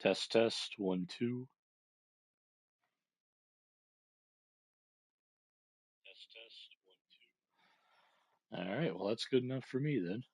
Test, test, 1, 2. Test, test, 1, 2. All right, well, that's good enough for me then.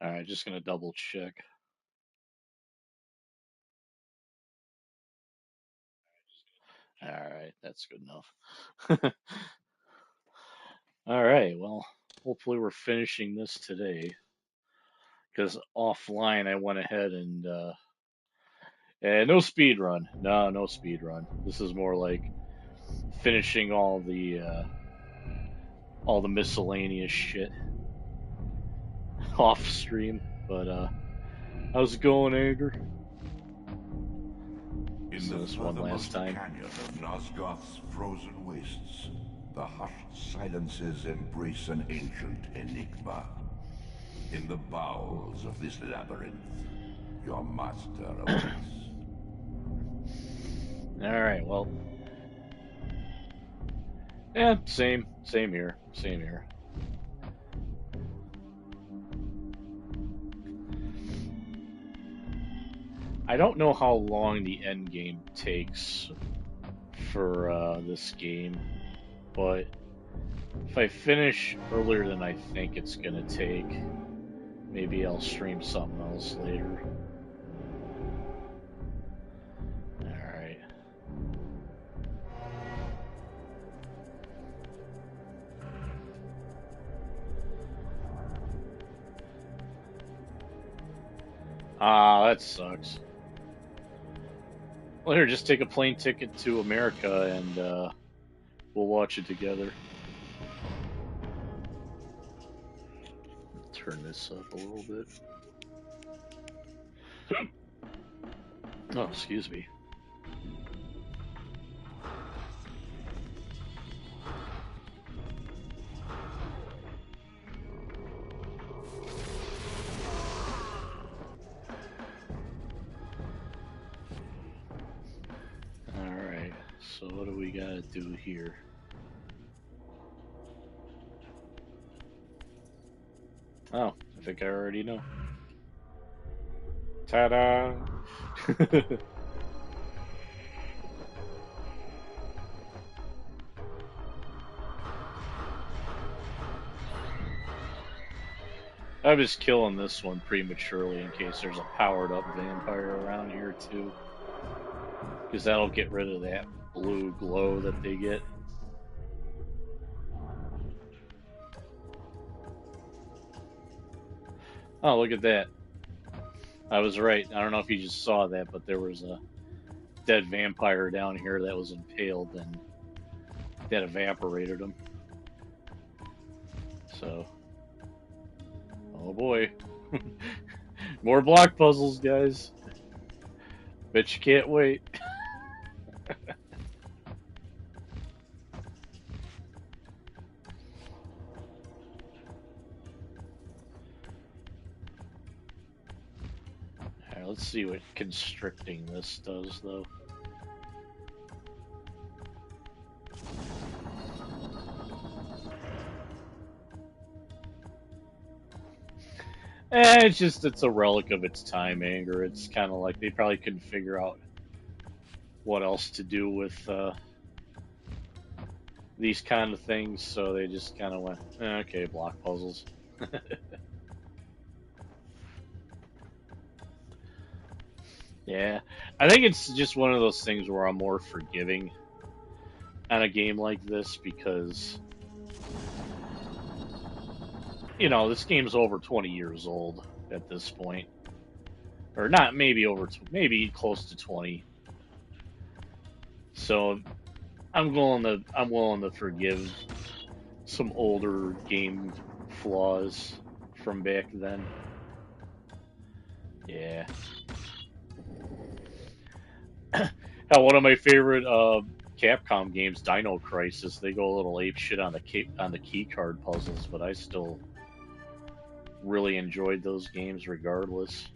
All right, just going to double check. All right, that's good enough. All right, well, hopefully we're finishing this today. Because offline I went ahead and no speed run. No speed run. This is more like finishing all the miscellaneous shit off stream. But how's it going, Andrew? In the This one last furthermost time. canyon of Nosgoth's frozen wastes, the hushed silences embrace an ancient enigma. In the bowels of this labyrinth, your master awaits. All right, well, yeah, same here, same here. I don't know how long the end game takes for this game, but if I finish earlier than I think it's gonna take, maybe I'll stream something else later. Alright. Ah, that sucks. Well, here, just take a plane ticket to America and we'll watch it together. Turn this up a little bit. Oh, excuse me. Alright, so what do we gotta do here? Oh, I think I already know. Ta-da! I'm just killing this one prematurely in case there's a powered up vampire around here too. Because that'll get rid of that blue glow that they get. Oh, look at that. I was right. I don't know if you just saw that, but there was a dead vampire down here that was impaled and that evaporated him. So, oh boy. More block puzzles, guys. Bet you can't wait. Alright, let's see what constricting this does, though. It's a relic of its time, anger. It's kind of like they probably couldn't figure out what else to do with these kind of things, so they just kind of went, okay, block puzzles. Yeah, I think it's just one of those things where I'm more forgiving on a game like this because, this game's over 20 years old at this point. Or not, maybe maybe close to 20. So I'm willing to forgive some older game flaws from back then. Yeah. Hell, one of my favorite Capcom games, Dino Crisis, they go a little ape shit on the key card puzzles, but I still really enjoyed those games regardless.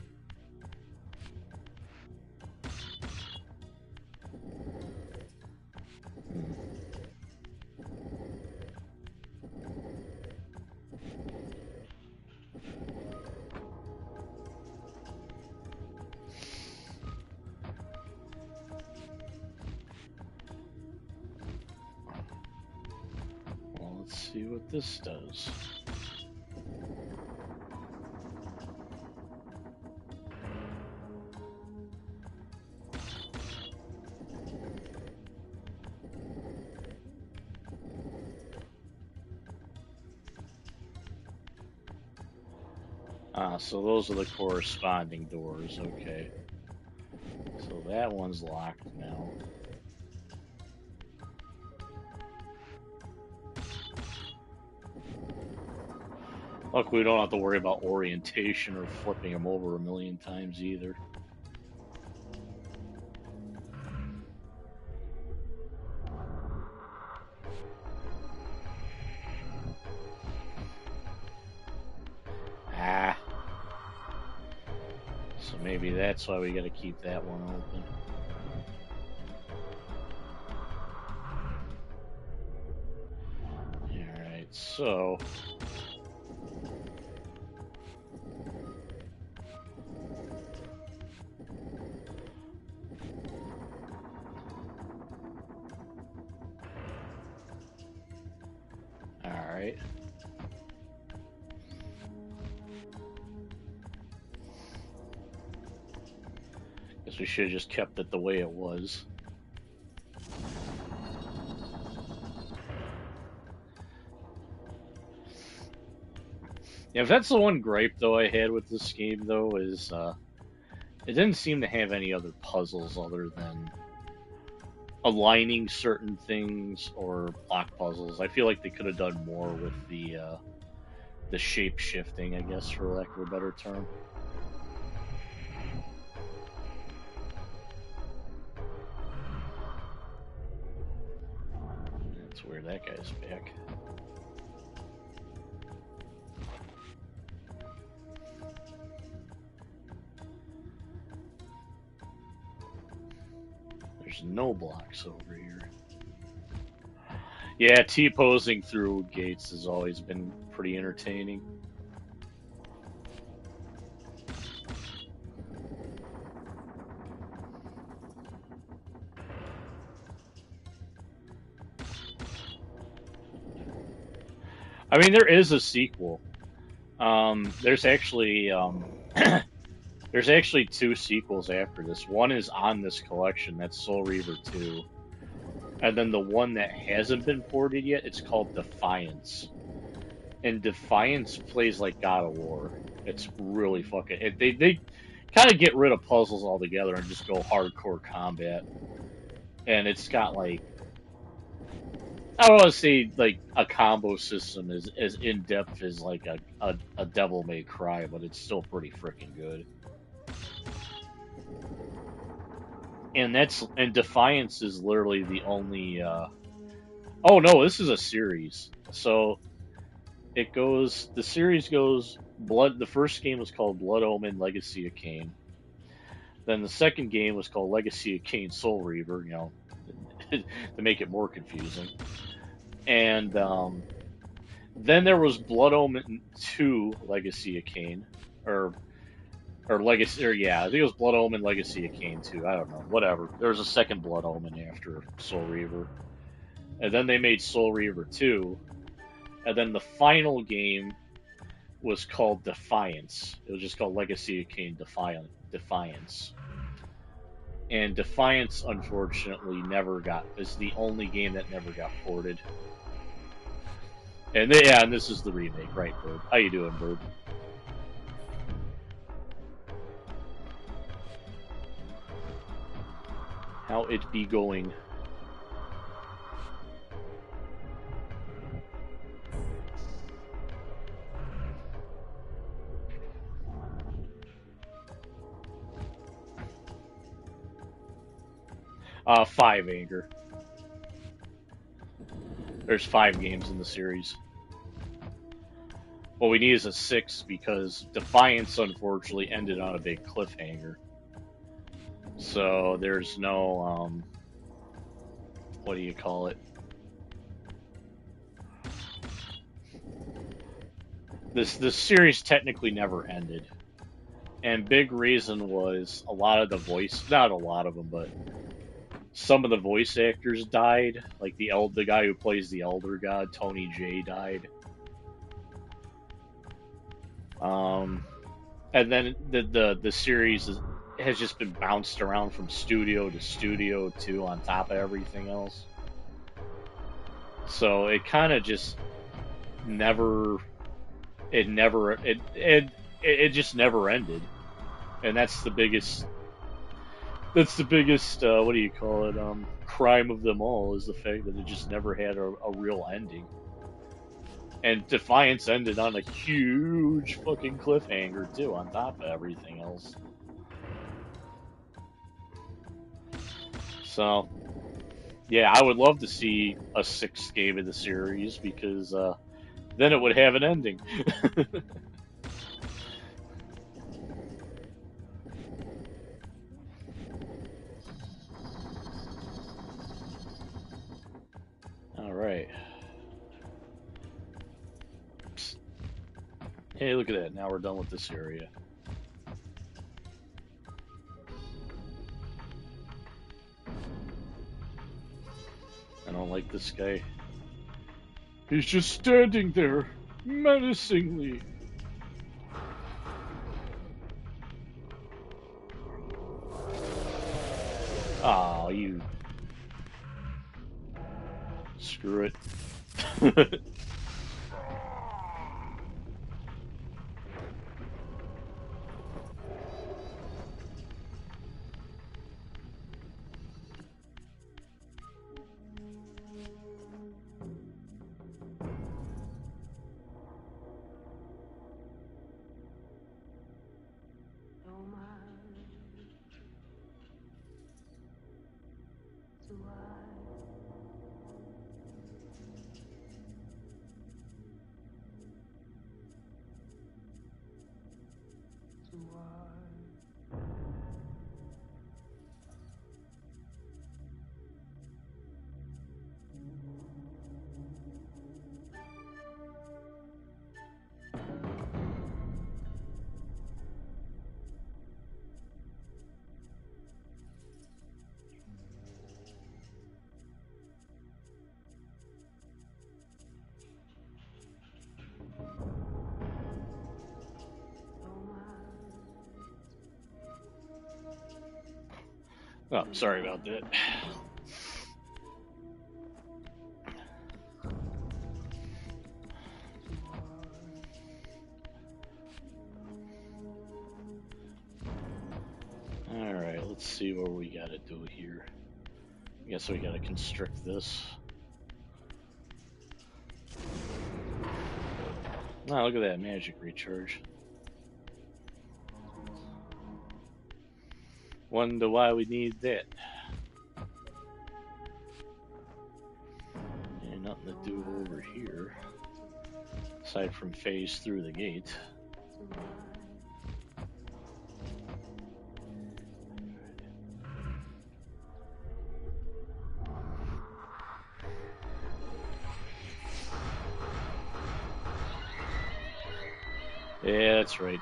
Well, let's see what this does. Ah, so those are the corresponding doors, okay. So that one's locked now. Luckily, we don't have to worry about orientation or flipping them over a million times either. Ah. So maybe that's why we gotta keep that one open. Alright, so... Alright. Guess we should have just kept it the way it was. Yeah, if that's the one gripe though I had with this game though is it didn't seem to have any other puzzles other than aligning certain things or block puzzles. I feel like they could have done more with the shape shifting, I guess, for lack of a better term. That's weird. That guy's back. There's no blocks over here. Yeah, T-posing through gates has always been pretty entertaining. I mean, there is a sequel. There's actually there's actually two sequels after this. One is on this collection. That's Soul Reaver 2. And then the one that hasn't been ported yet, it's called Defiance. And Defiance plays like God of War. It's really fucking... They kind of get rid of puzzles altogether and just go hardcore combat. And it's got like... I don't want to say like a combo system is as in-depth as like a Devil May Cry, but it's still pretty freaking good. And Defiance is literally the only oh no, this is a series. So the series goes the first game was called Blood Omen Legacy of Kain. Then the second game was called Legacy of Kain Soul Reaver, to make it more confusing. And then there was Blood Omen 2 Legacy of Kain, or Legacy, or yeah, I think it was Blood Omen Legacy of Kain 2. I don't know, whatever. There was a second Blood Omen after Soul Reaver, and then they made Soul Reaver 2, and then the final game was called Defiance. It was just called Legacy of Kain Defiance. And Defiance, unfortunately, is the only game that never got ported. And and this is the remake, right, Bird? How you doing, Bird? How it be going? 5 anger. There's 5 games in the series. What we need is a 6 because Defiance unfortunately ended on a big cliffhanger. So there's no what do you call it? This series technically never ended. And big reason was a lot of the not a lot of them, but some of the voice actors died. Like the guy who plays the Elder God, Tony Jay, died. And then the series has just been bounced around from studio to studio too, on top of everything else. So it kind of just never, it just never ended, and that's the biggest. That's the biggest. What do you call it? Crime of them all is the fact that it just never had a real ending. And Defiance ended on a huge fucking cliffhanger too, on top of everything else. So, yeah, I would love to see a 6th game of the series because then it would have an ending. All right. Hey, look at that. Now we're done with this area. I don't like this guy. He's just standing there, menacingly. Oh, you. Screw it. Oh, sorry about that. Alright, let's see what we gotta do here. I guess we gotta constrict this. Oh, look at that magic recharge. Wonder why we need that. And nothing to do over here, aside from phase through the gate. Yeah, that's right.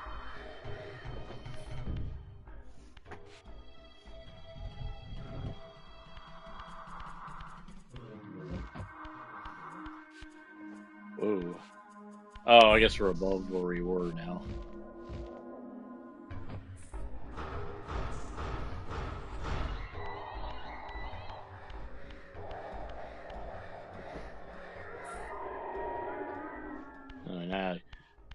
Whoa. Oh, I guess we're above where we were now.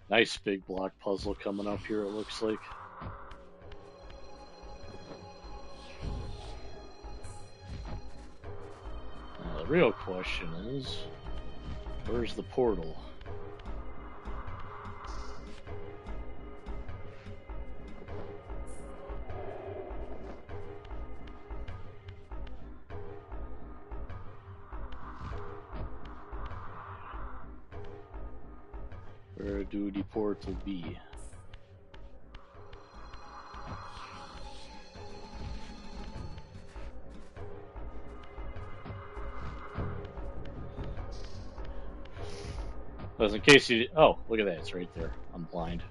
Nice big block puzzle coming up here, it looks like. The real question is, where's the portal? Where do the portal be? Because in case you... Oh, look at that. It's right there. I'm blind.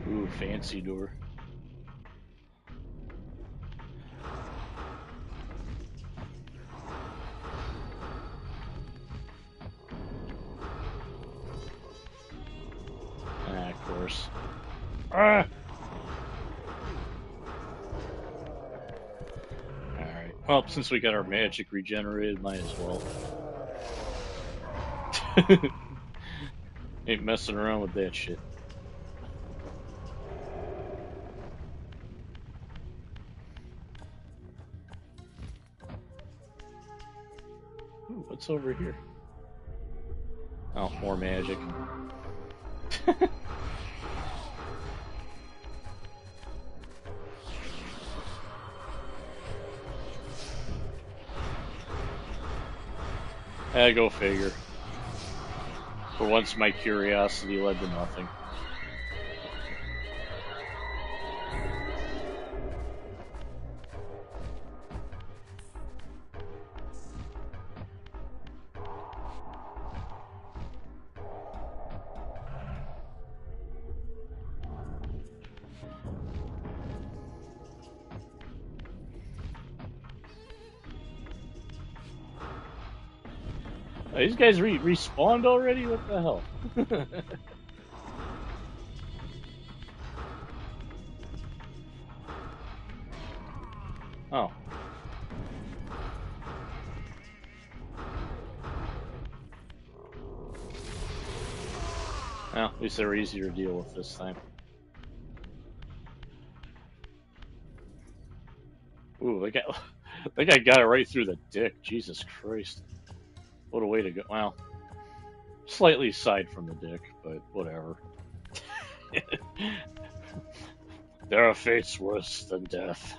Ooh, fancy door. Ah, of course. Ah! Alright. Well, since we got our magic regenerated, might as well. Ain't messing around with that shit. Ooh, what's over here? Oh, more magic. Go figure. For once, my curiosity led to nothing. Oh, these guys respawned already? What the hell? Oh. Well, at least they were easier to deal with this time. Ooh, that guy got it right through the dick. Jesus Christ. What a way to go. Well, slightly aside from the dick, but whatever. There are fates worse than death.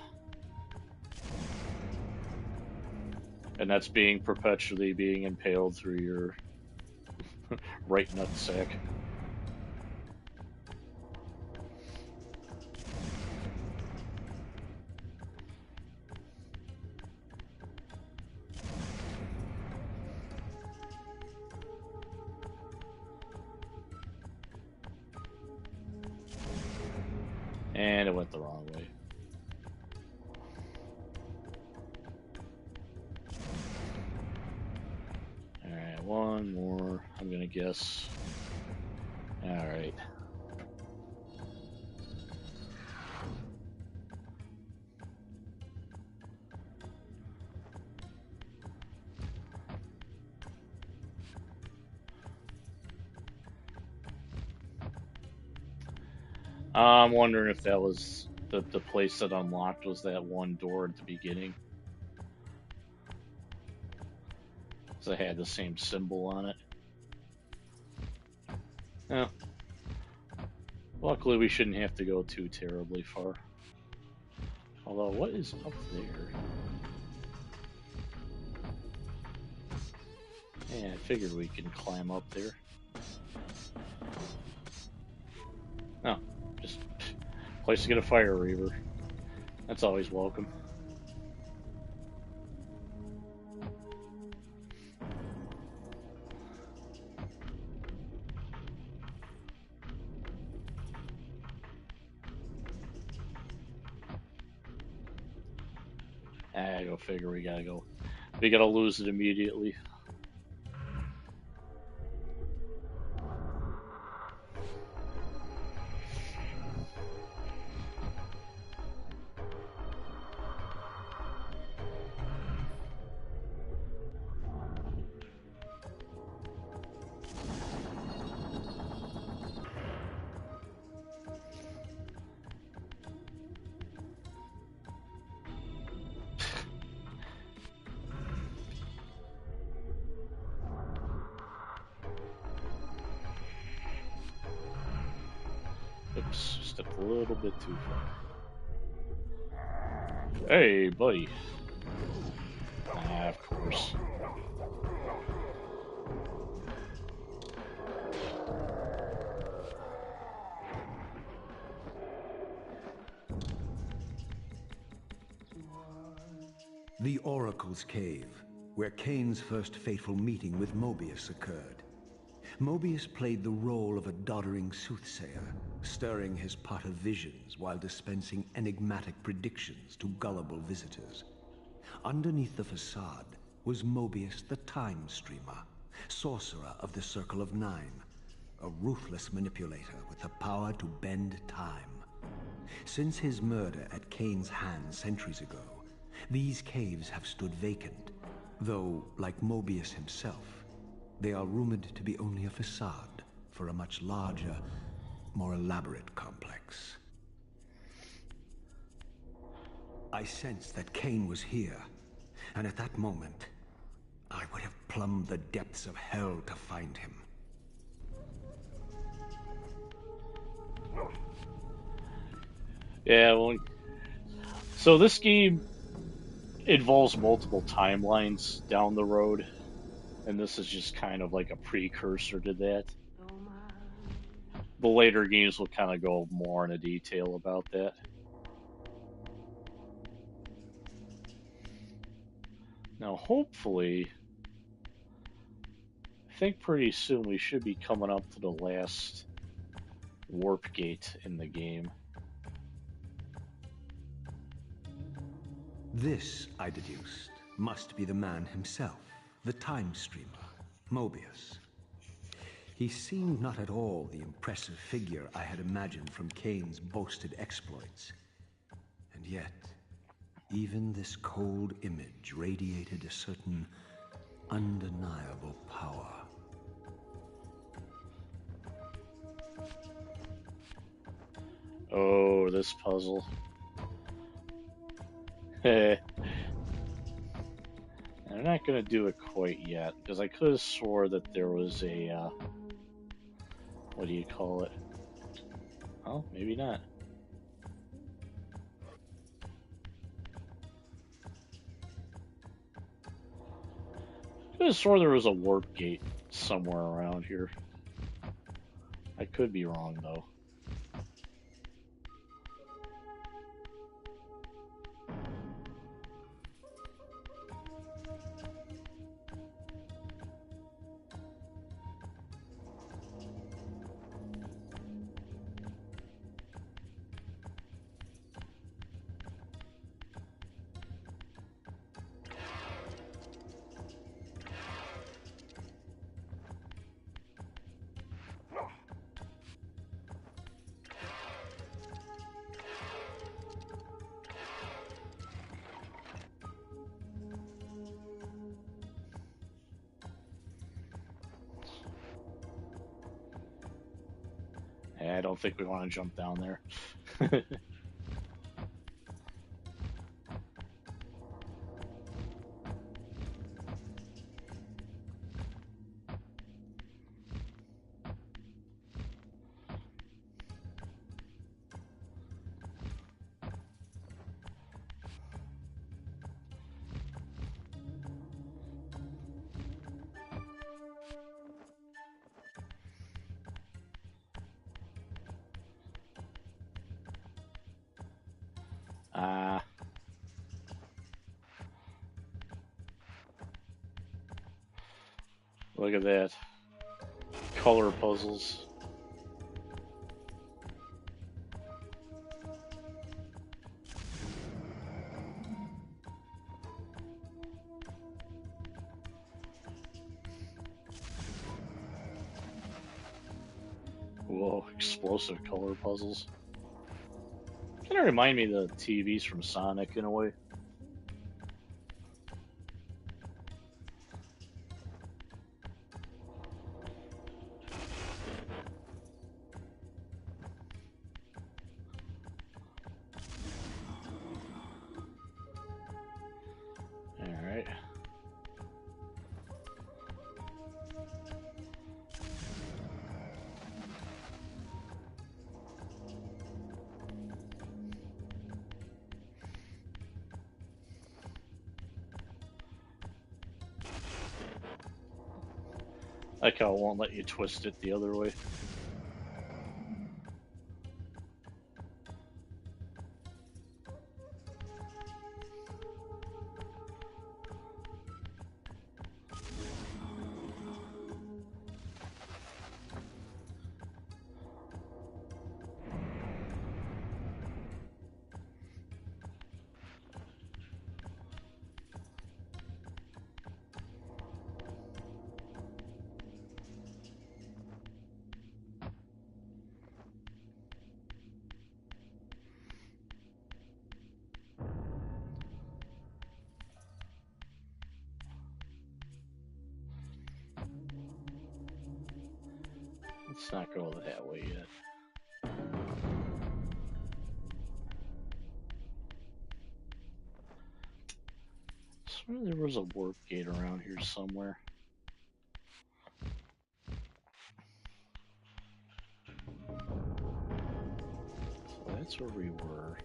And that's perpetually being impaled through your right nutsack. And it went the wrong way. Alright, one more, I'm gonna guess. Alright. I'm wondering if that was the place that unlocked was that one door at the beginning. Because it had the same symbol on it. Yeah. Luckily, we shouldn't have to go too terribly far. Although, what is up there? Yeah, I figured we can climb up there. No, just place to get a fire reaver. That's always welcome. Go figure. We gotta go. We gotta lose it immediately. Oops, stepped a little bit too far. Hey, buddy. Of course. The Oracle's Cave, where Kain's first fateful meeting with Mobius occurred. Mobius played the role of a doddering soothsayer, stirring his pot of visions while dispensing enigmatic predictions to gullible visitors. Underneath the facade was Mobius the Time Streamer, sorcerer of the Circle of Nine, a ruthless manipulator with the power to bend time. Since his murder at Kain's hands centuries ago, these caves have stood vacant, though, like Mobius himself, they are rumored to be only a facade for a much larger, more elaborate complex. I sensed that Kain was here, and at that moment, I would have plumbed the depths of hell to find him. Yeah, well, so this game involves multiple timelines down the road, and this is just kind of like a precursor to that. The later games will kind of go more into detail about that. Now, hopefully, I think pretty soon we should be coming up to the last warp gate in the game. This, I deduced, must be the man himself, the Time Streamer, Mobius. He seemed not at all the impressive figure I had imagined from Kain's boasted exploits. And yet, even this cold image radiated a certain undeniable power. Oh, this puzzle. I'm not going to do it quite yet, because I could have swore that there was a, what do you call it? Oh, maybe not. I could have swore there was a warp gate somewhere around here. I could be wrong, though. I don't think we want to jump down there. Ah. Look at that. Color puzzles. Whoa, explosive color puzzles. Kind of remind me of the TVs from Sonic in a way. Alright. Like how it won't let you twist it the other way. Let's not go that way yet. I swear there was a warp gate around here somewhere. So that's where we were.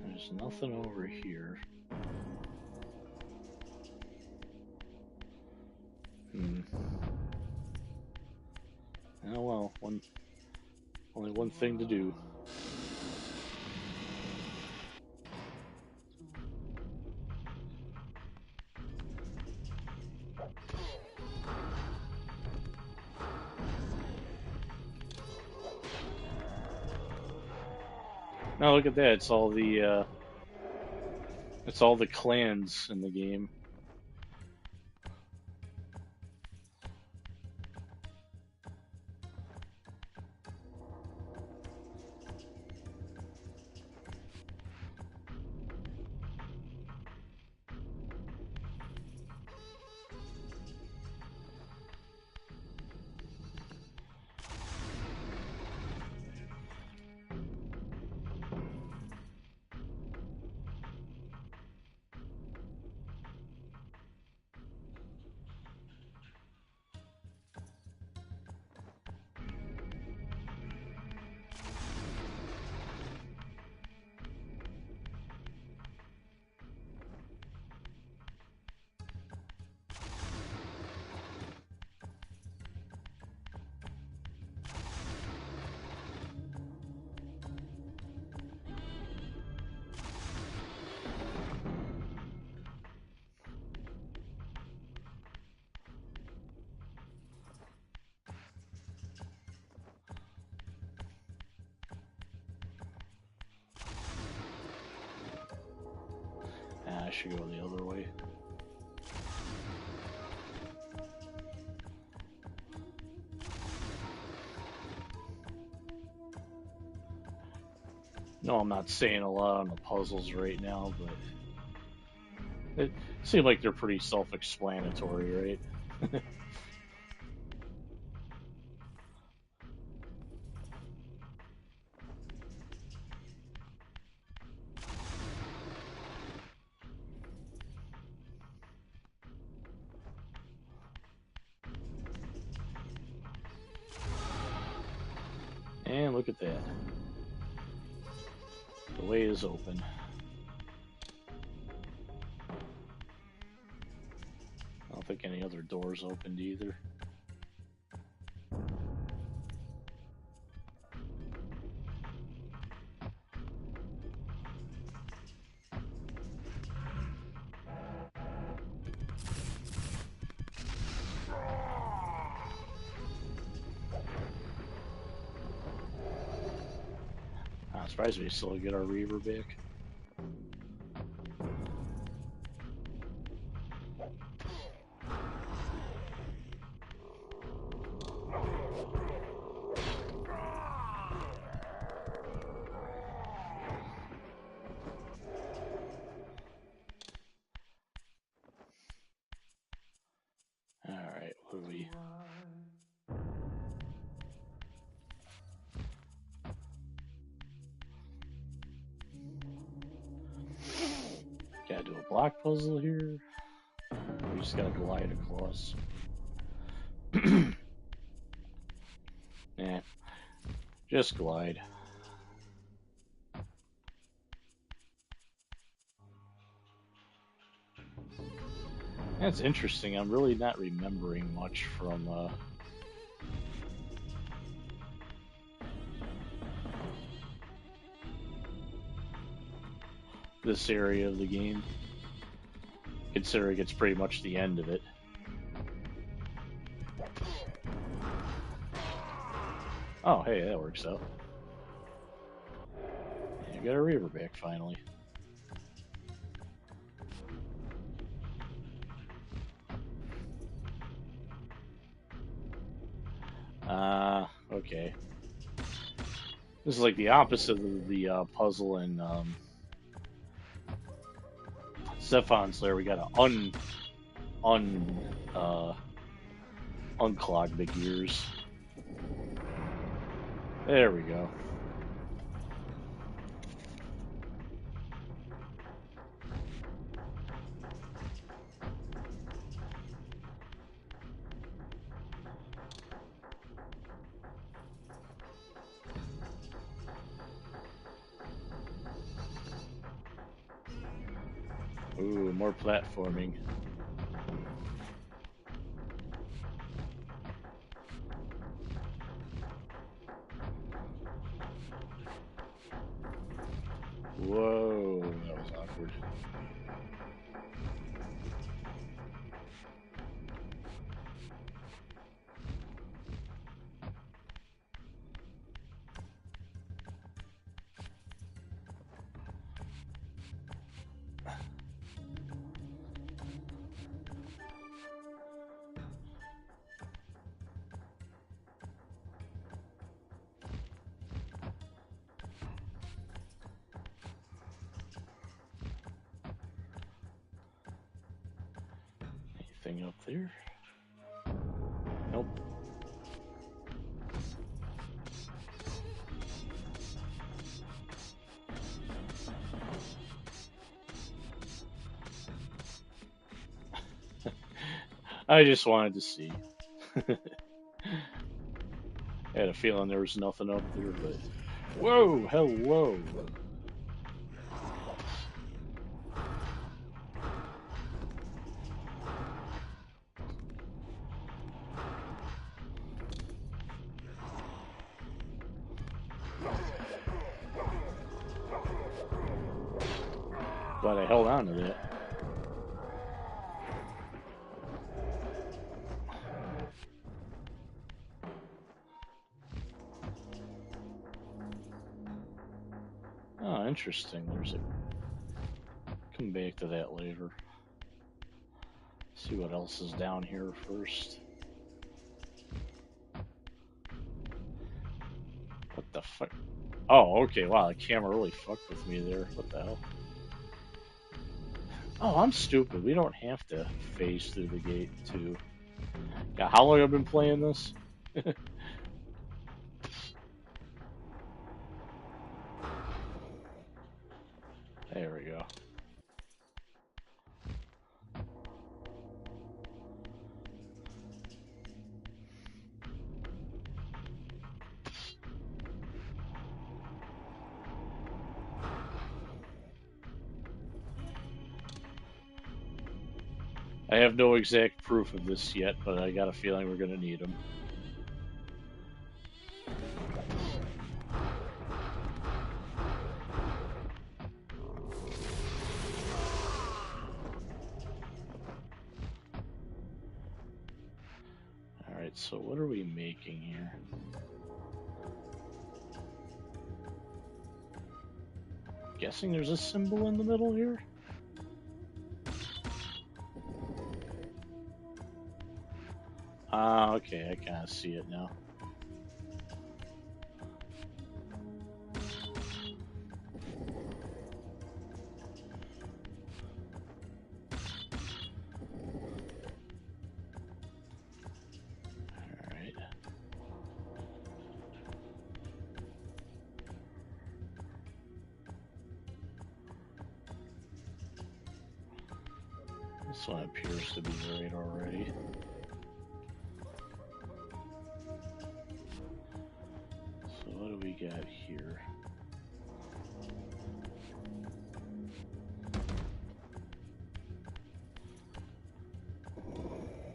There's nothing over here. Oh well, only one thing to do. Now look at that, it's all the clans in the game. I should go the other way. No, I'm not saying a lot on the puzzles right now, but it seems like they're pretty self-explanatory, right? And look at that. The way is open. think any other doors opened either. I'm surprised we still get our Reaver back. Alright, what do we... Gotta do a block puzzle here. We just gotta glide across. Nah, just glide. That's interesting. I'm really not remembering much from this area of the game, considering it's pretty much the end of it. Oh, hey, that works out. You got a Reaver back finally. Okay. This is like the opposite of the puzzle in Zephon's Lair. We gotta unclog the gears. There we go. Ooh, more platforming. Whoa, that was awkward. Anything up there? Nope. I just wanted to see. I had a feeling there was nothing up there, but... Whoa! Hello! Glad I held on to that. Oh, interesting. There's a... Come back to that later. See what else is down here first. What the fuck? Oh, okay. Wow, the camera really fucked with me there. What the hell? Oh, I'm stupid. We don't have to phase through the gate, too. Yeah, how long have I been playing this? There we go. I have no exact proof of this yet, but I got a feeling we're going to need them. Alright, so what are we making here? Guessing there's a symbol in the middle here? Ah, okay, I kind of see it now. Alright. This one appears to be right already. So what do we got here?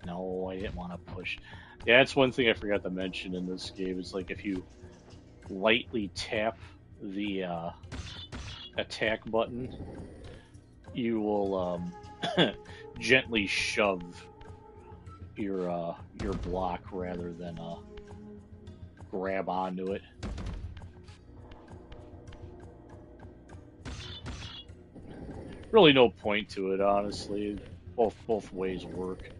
No, I didn't want to push. Yeah, that's one thing I forgot to mention in this game. Is like if you lightly tap the attack button, you will gently shove your block rather than grab onto it. Really, no point to it, honestly. Both ways work.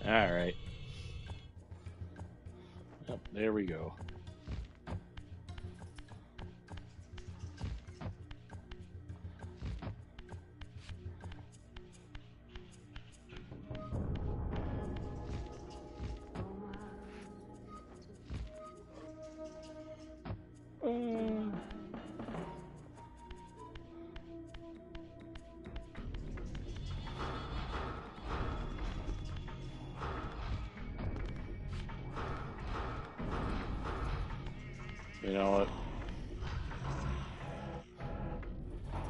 Alright. Yep, there we go. You know what?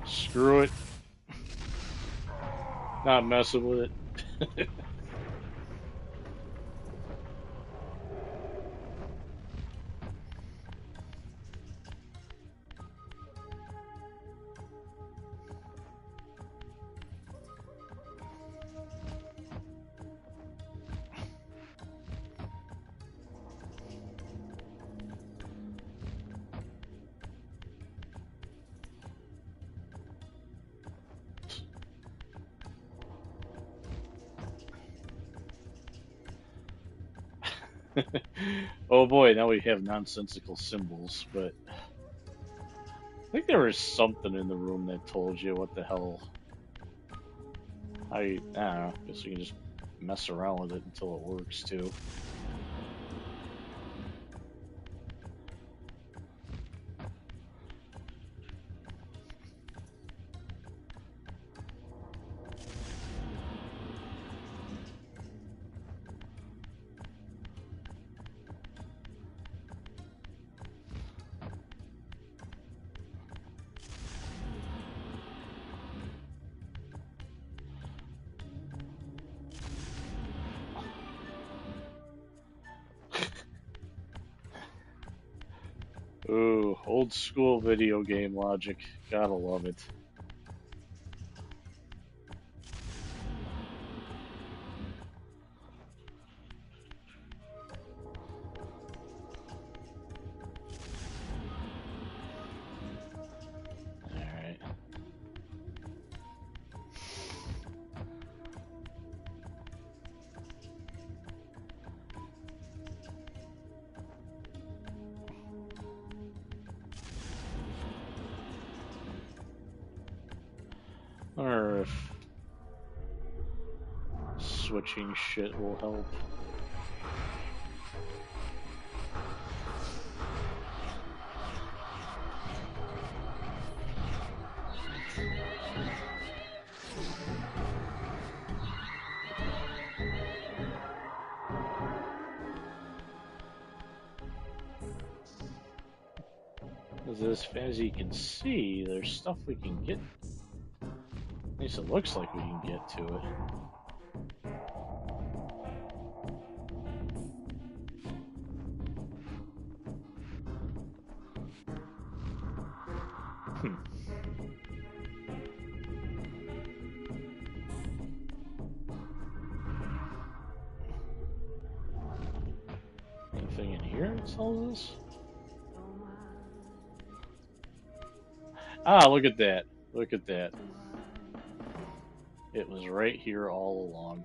Screw it. Not messing with it. Oh boy, now we have nonsensical symbols, but I think there was something in the room that told you what the hell. I don't know. I guess you can just mess around with it until it works too. Ooh, old school video game logic. Gotta love it. Alright. Or if switching shit will help. As far as you can see, there's stuff we can get. At least it looks like we can get to it. Anything in here that tells us? Ah, look at that. Look at that. It was right here all along.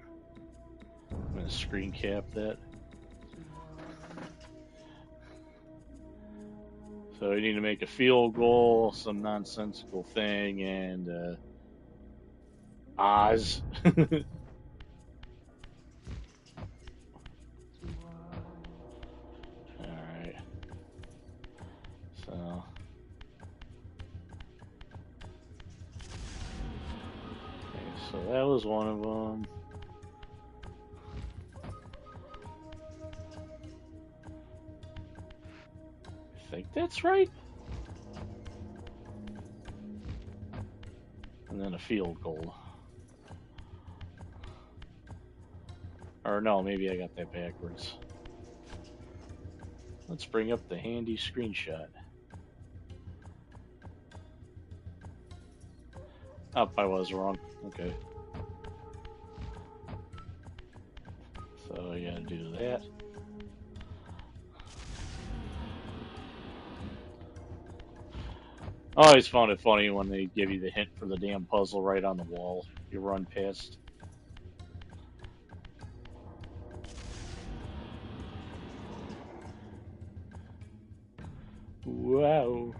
I'm going to screen cap that. So we need to make a field goal, some nonsensical thing, and Oz. Alright. So. Okay, so that was one of them. I think that's right. And then a field goal. Or no, maybe I got that backwards. Let's bring up the handy screenshot. Oh, I was wrong. Okay. So I gotta do that. I always found it funny when they give you the hint for the damn puzzle right on the wall you run past. Wow.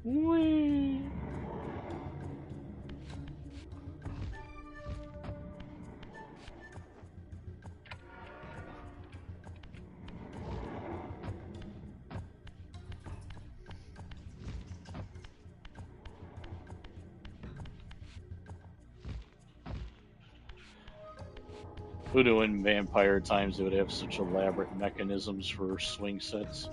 Whee! Who knew in Vampire times they would have such elaborate mechanisms for swing sets?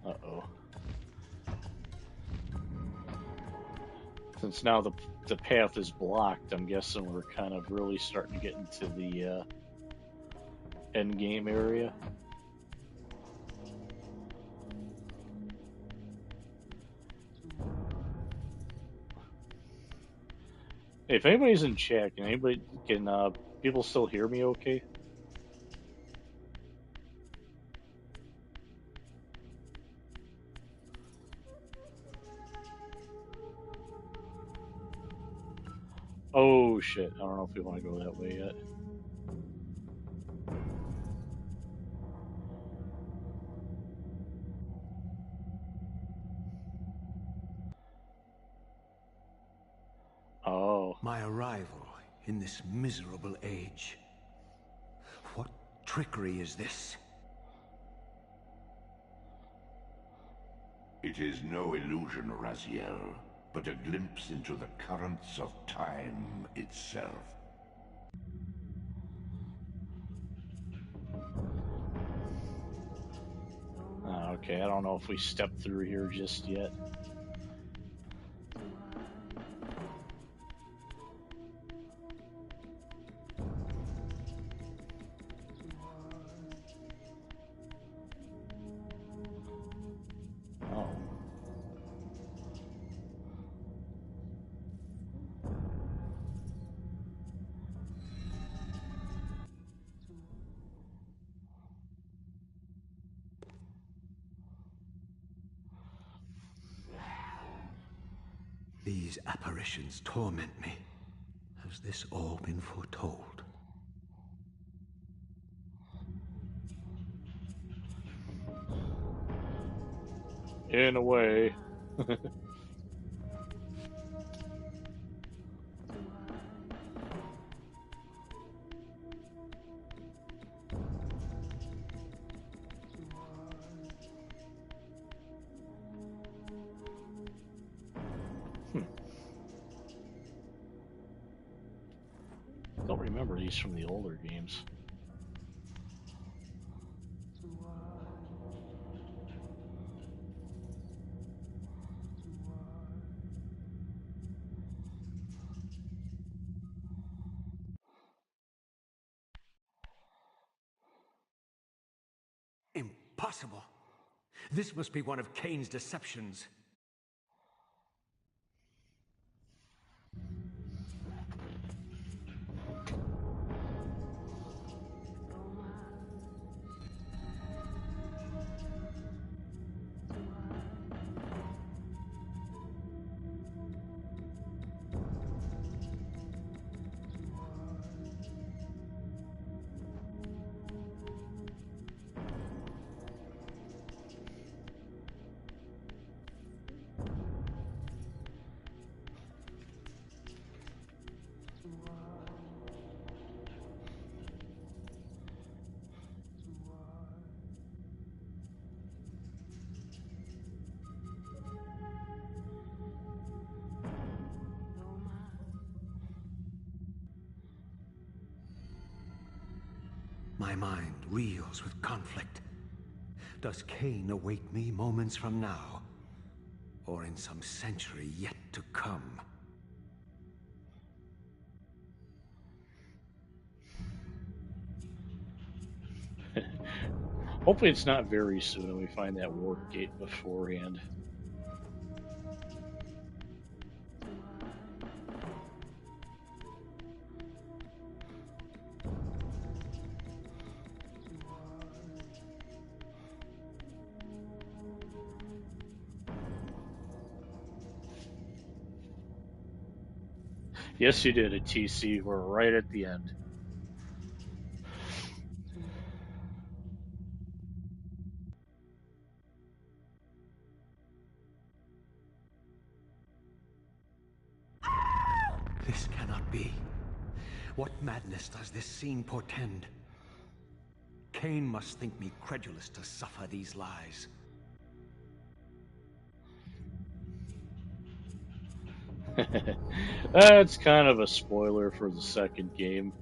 Uh-oh. Since now the path is blocked, I'm guessing we're kind of really starting to get into the end game area. Hey, if anybody's in chat, can people still hear me okay? Oh shit, I don't know if we want to go that way yet. Oh. My arrival in this miserable age. What trickery is this? It is no illusion, Raziel, but a glimpse into the currents of time itself. Okay, I don't know if we step through here just yet. Oh. These apparitions torment me. Has this all been foretold? In a way. Don't remember these from the older games. Impossible. This must be one of Kain's deceptions. My mind reels with conflict. Does Kain await me moments from now? Or in some century yet to come? Hopefully it's not very soon and we find that warp gate beforehand. Yes, you did a TC. We're right at the end. This cannot be. What madness does this scene portend? Kain must think me credulous to suffer these lies. That's kind of a spoiler for the second game.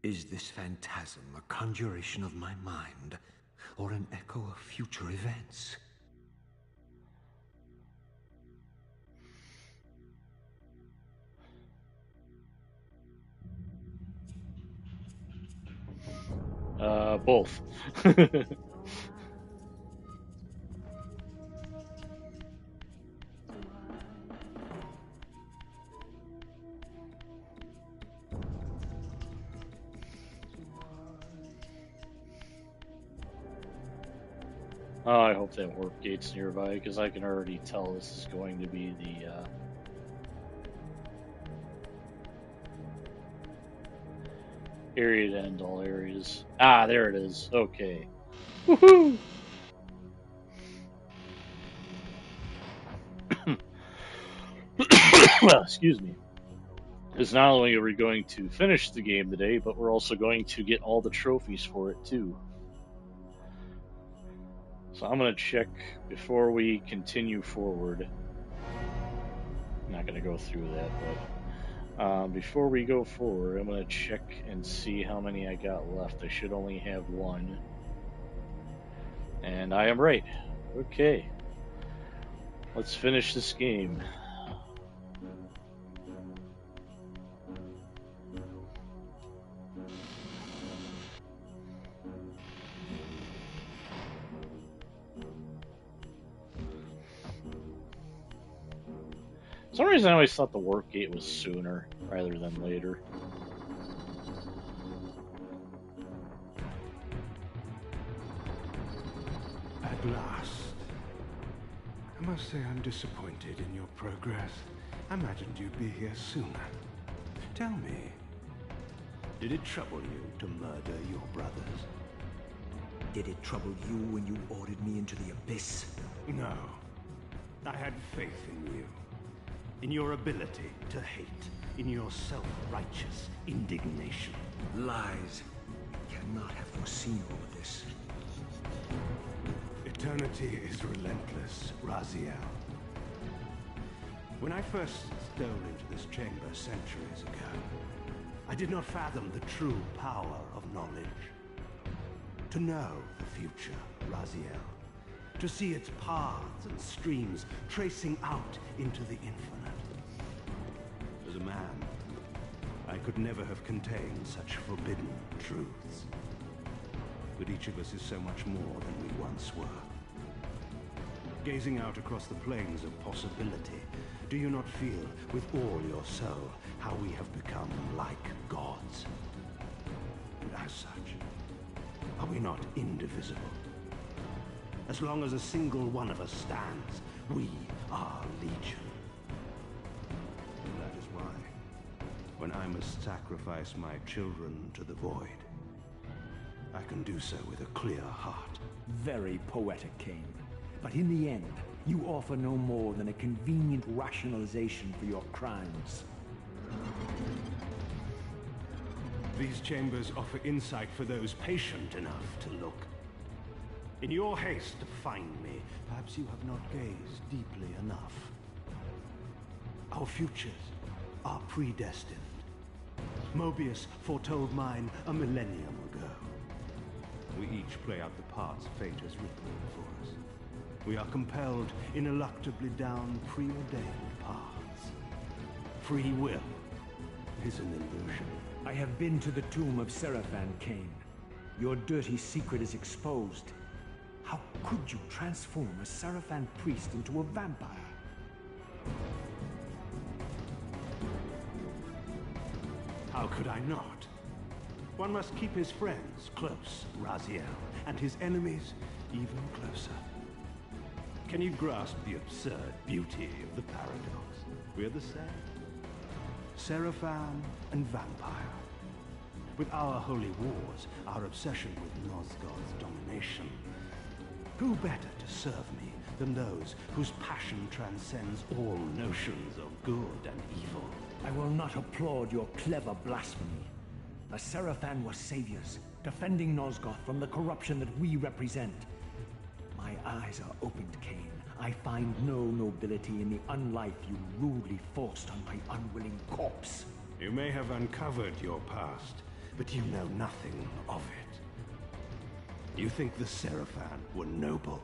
Is this phantasm a conjuration of my mind, or an echo of future events? Both. Oh, I hope that warp gate's nearby, because I can already tell this is going to be the area to end all areas. Ah, there it is. Okay. Woohoo! Excuse me. Because not only are we going to finish the game today, but we're also going to get all the trophies for it too. So I'm going to check before we continue forward. I'm not going to go through that, but before we go forward, I'm going to check and see how many I got left. I should only have one. And I am right. Okay. Let's finish this game. For some reason I always thought the warp gate was sooner rather than later. At last. I must say I'm disappointed in your progress. I imagined you'd be here sooner. Tell me, did it trouble you to murder your brothers? Did it trouble you when you ordered me into the Abyss? No. I had faith in you. In your ability to hate. In your self-righteous indignation. Lies. You cannot have foreseen all of this. Eternity is relentless, Raziel. When I first stole into this chamber centuries ago, I did not fathom the true power of knowledge. To know the future, Raziel. To see its paths and streams tracing out into the infinite. As a man, I could never have contained such forbidden truths. But each of us is so much more than we once were. Gazing out across the plains of possibility, do you not feel with all your soul how we have become like gods? And as such, are we not indivisible? As long as a single one of us stands, we are legion. And that is why, when I must sacrifice my children to the void, I can do so with a clear heart. Very poetic, Kane. But in the end, you offer no more than a convenient rationalization for your crimes. These chambers offer insight for those patient enough to look. In your haste to find me, perhaps you have not gazed deeply enough. Our futures are predestined. Mobius foretold mine a millennium ago. We each play out the parts fate has written for us. We are compelled ineluctably down preordained paths. Free will is an illusion. I have been to the tomb of Seraphan, Kane. Your dirty secret is exposed. How could you transform a Seraphan priest into a vampire? How could I not? One must keep his friends close, Raziel, and his enemies even closer. Can you grasp the absurd beauty of the paradox? We're the same. Seraphan and vampire. With our holy wars, our obsession with Nosgoth's domination, who better to serve me than those whose passion transcends all notions of good and evil? I will not applaud your clever blasphemy. The Seraphan were saviors, defending Nosgoth from the corruption that we represent. My eyes are opened, Kane. I find no nobility in the unlife you rudely forced on my unwilling corpse. You may have uncovered your past, but you know nothing of it. You think the Seraphan were noble,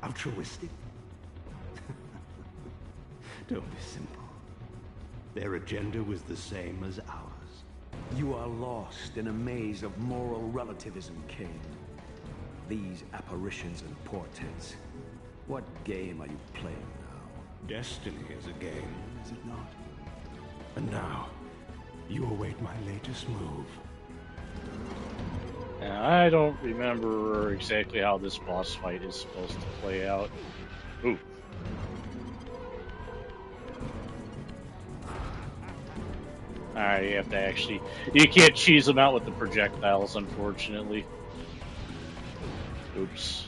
altruistic? Don't be simple. Their agenda was the same as ours. You are lost in a maze of moral relativism, Kane. These apparitions and portents. What game are you playing now? Destiny is a game, is it not? And now, you await my latest move. I don't remember exactly how this boss fight is supposed to play out. Ooh. Alright, you have to actually... You can't cheese them out with the projectiles, unfortunately. Oops.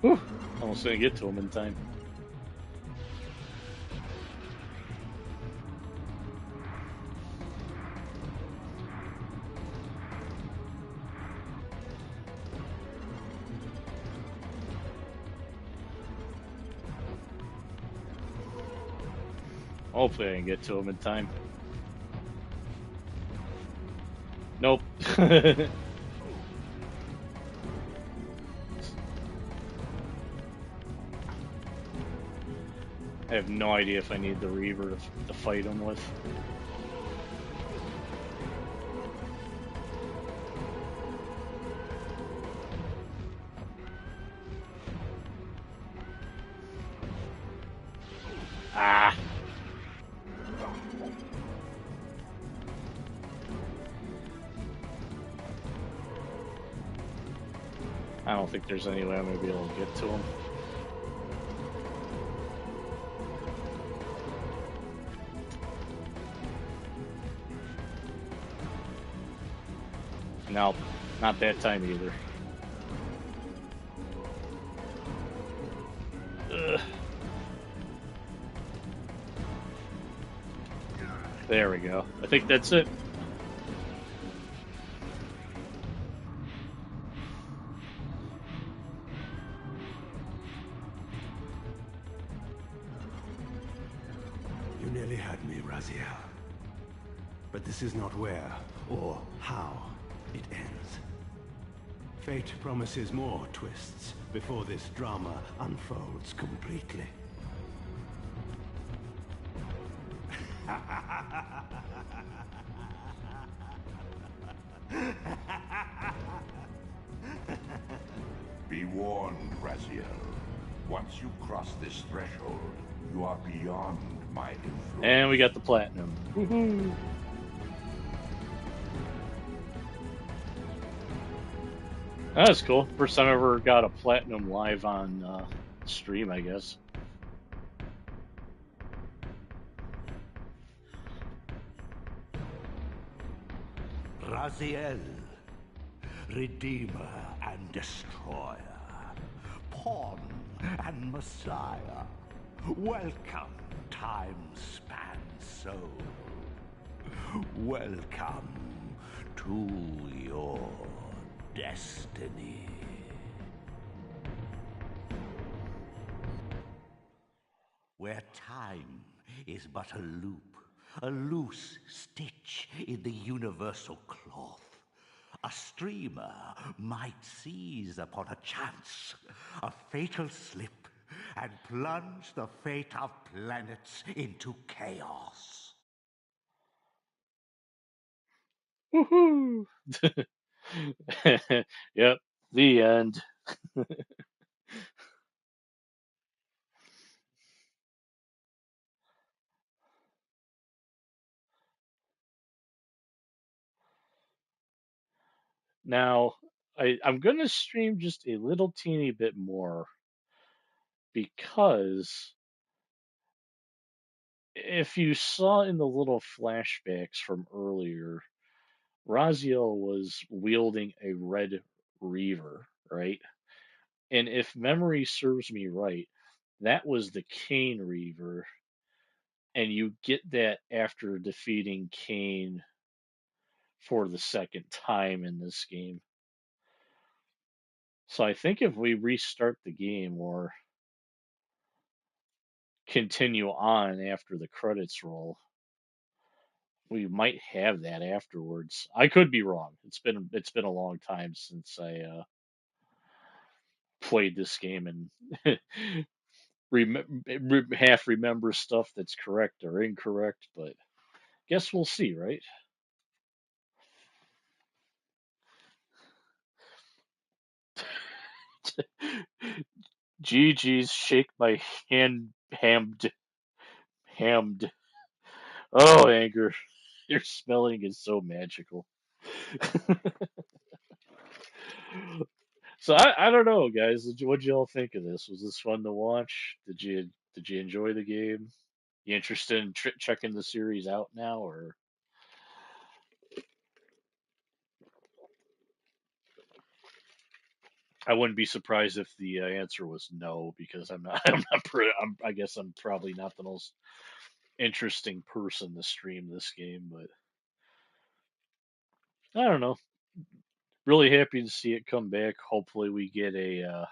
Whew. Almost didn't get to him in time. Hopefully I can get to him in time. Nope. I have no idea if I need the Reaver to fight him with. Ah! I don't think there's any way I'm going to be able to get to him. No, not that time either. Ugh. There we go. I think that's it. You nearly had me, Raziel. But this is not where or how it ends. Fate promises more twists before this drama unfolds completely. Be warned, Raziel. Once you cross this threshold, you are beyond my influence. And we got the platinum. Woohoo! That's cool. First time I ever got a platinum live on stream, I guess. Raziel, Redeemer and Destroyer, Pawn and Messiah. Welcome, time-span soul. Welcome to your destiny. Where time is but a loop, a loose stitch in the universal cloth, a streamer might seize upon a chance, a fatal slip, and plunge the fate of planets into chaos. Woohoo! Yep, the end. Now, I'm going to stream just a little teeny bit more because if you saw in the little flashbacks from earlier, Raziel was wielding a red Reaver, right? And if memory serves me right, that was the Kane Reaver, and you get that after defeating Kane for the second time in this game. So I think if we restart the game or continue on after the credits roll, we might have that afterwards. I could be wrong. It's been a long time since I played this game and half remember stuff that's correct or incorrect, but guess we'll see, right? GG's, shake my hand, hammed. Oh, anger. Your spelling is so magical. So I don't know, guys. What'd you all think of this? Was this fun to watch? Did you enjoy the game? You interested in checking the series out now, or I wouldn't be surprised if the answer was no, because I'm not. I guess I'm probably not the most interesting person to stream this game, but I don't know. Really happy to see it come back. Hopefully, we get a.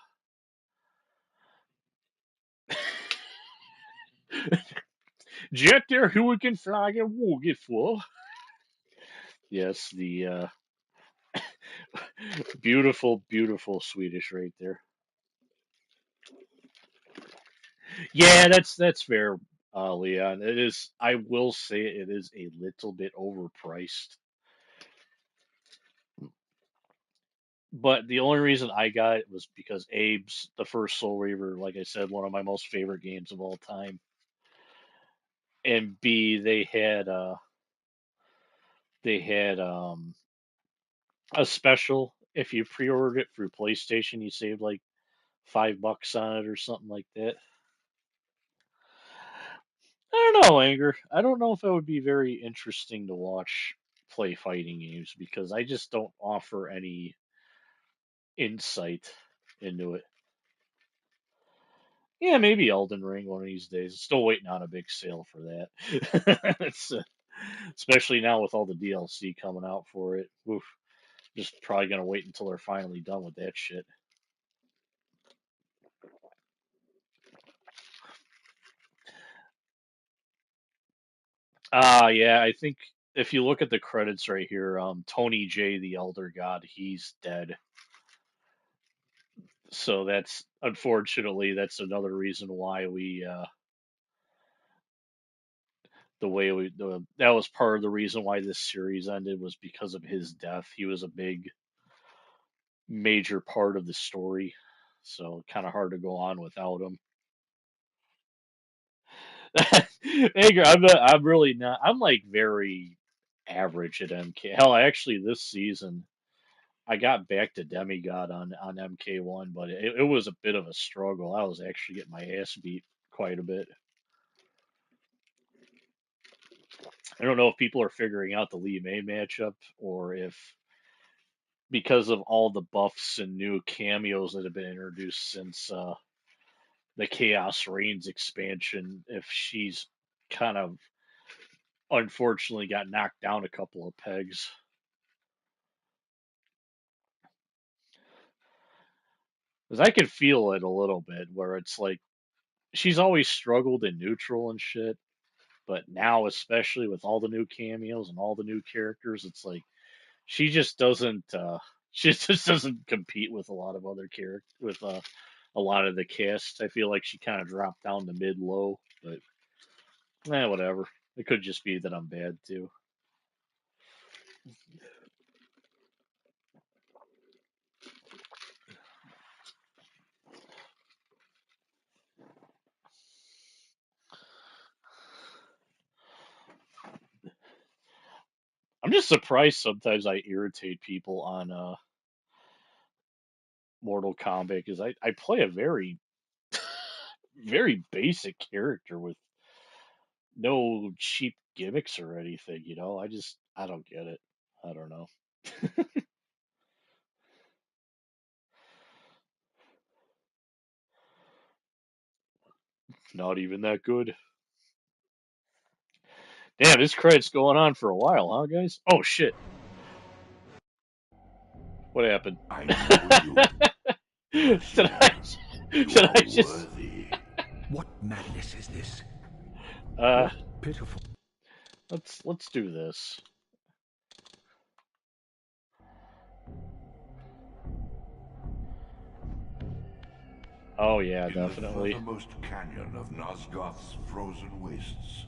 Jet der Hurricane Flagge wåget for. Yes, the beautiful, beautiful Swedish right there. Yeah, that's fair, Leon. It is. I will say it is a little bit overpriced. But the only reason I got it was because Abe's the first Soul Reaver, like I said, one of my most favorite games of all time. And B, they had a special. If you pre-ordered it through PlayStation, you saved like $5 on it or something like that. I don't know, Anger. I don't know if it would be very interesting to watch play fighting games because I just don't offer any insight into it. Yeah, maybe Elden Ring one of these days. Still waiting on a big sale for that. Especially now with all the DLC coming out for it. Oof. Just probably gonna wait until they're finally done with that shit. Yeah, I think if you look at the credits right here, Tony J, the Elder God, he's dead. So that's unfortunately that's another reason why that was part of the reason why this series ended was because of his death. He was a big major part of the story, so kind of hard to go on without him. Anger, I'm really not. I'm like very average at MK. Hell, I actually this season I got back to Demigod on MK1, but it was a bit of a struggle. I was actually getting my ass beat quite a bit. I don't know if people are figuring out the Lee May matchup or if because of all the buffs and new cameos that have been introduced since the Chaos Reigns expansion, if she's kind of unfortunately got knocked down a couple of pegs. Because I can feel it a little bit where it's like she's always struggled in neutral and shit, but now especially with all the new cameos and all the new characters, it's like she just doesn't she just doesn't compete with a lot of other characters with a lot of the cast. I feel like she kind of dropped down to mid low, but whatever. It could just be that I'm bad too. I'm just surprised sometimes I irritate people on Mortal Kombat because I play a very very basic character with no cheap gimmicks or anything, you know? I don't get it. I don't know. Not even that good. Damn, this credit's going on for a while, huh, guys? Oh shit. What happened? I know you. should I You should are I just worthy. What madness is this? uh What pitiful. let's do this. Oh yeah, In the definitely. furthermost canyon of Nosgoth's frozen wastes,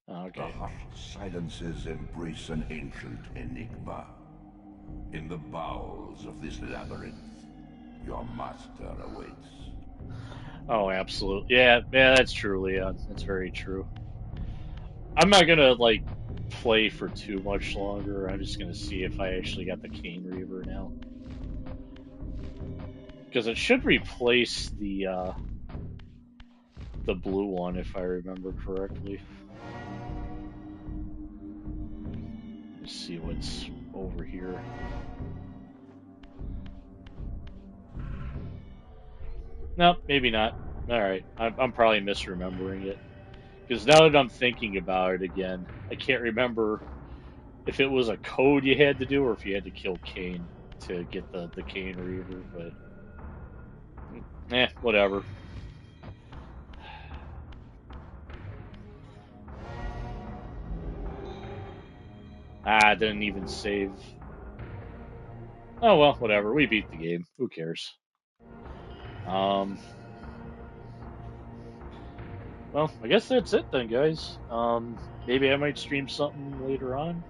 the Okay. hushed silences embrace an ancient enigma. In the bowels of this labyrinth, your master awaits. Oh, absolutely. Yeah, yeah, that's true, Leon. That's very true. I'm not gonna like play for too much longer. I'm just gonna see if I actually got the Cane Reaver now. Because it should replace the blue one if I remember correctly. Let's see what's over here. No, maybe not. Alright, I'm probably misremembering it. Because now that I'm thinking about it again, I can't remember if it was a code you had to do or if you had to kill Kane to get the Cane Reaver, but whatever. I didn't even save. Oh well, whatever. We beat the game. Who cares? Well, I guess that's it then, guys. Maybe I might stream something later on,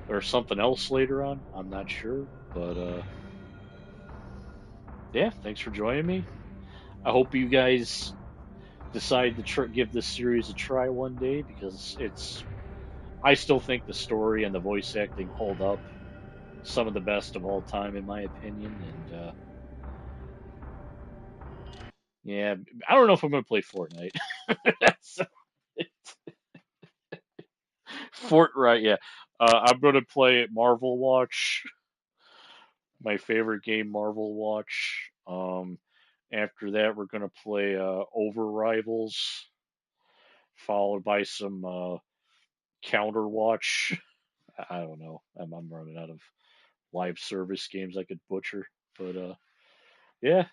or something else later on. I'm not sure, but yeah. Thanks for joining me. I hope you guys decide to give this series a try one day because it's. I still think the story and the voice acting hold up. Some of the best of all time, in my opinion, and yeah, I don't know if I'm gonna play Fortnite. That's Fortnite, yeah. I'm gonna play Marvel Watch, my favorite game, Marvel Watch. After that, we're gonna play Over Rivals, followed by some Counter Watch. I don't know. I'm running out of live service games I could butcher, but yeah.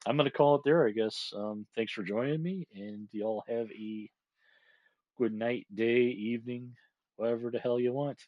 I'm gonna call it there, I guess. Thanks for joining me, and y'all have a good night, day, evening, whatever the hell you want.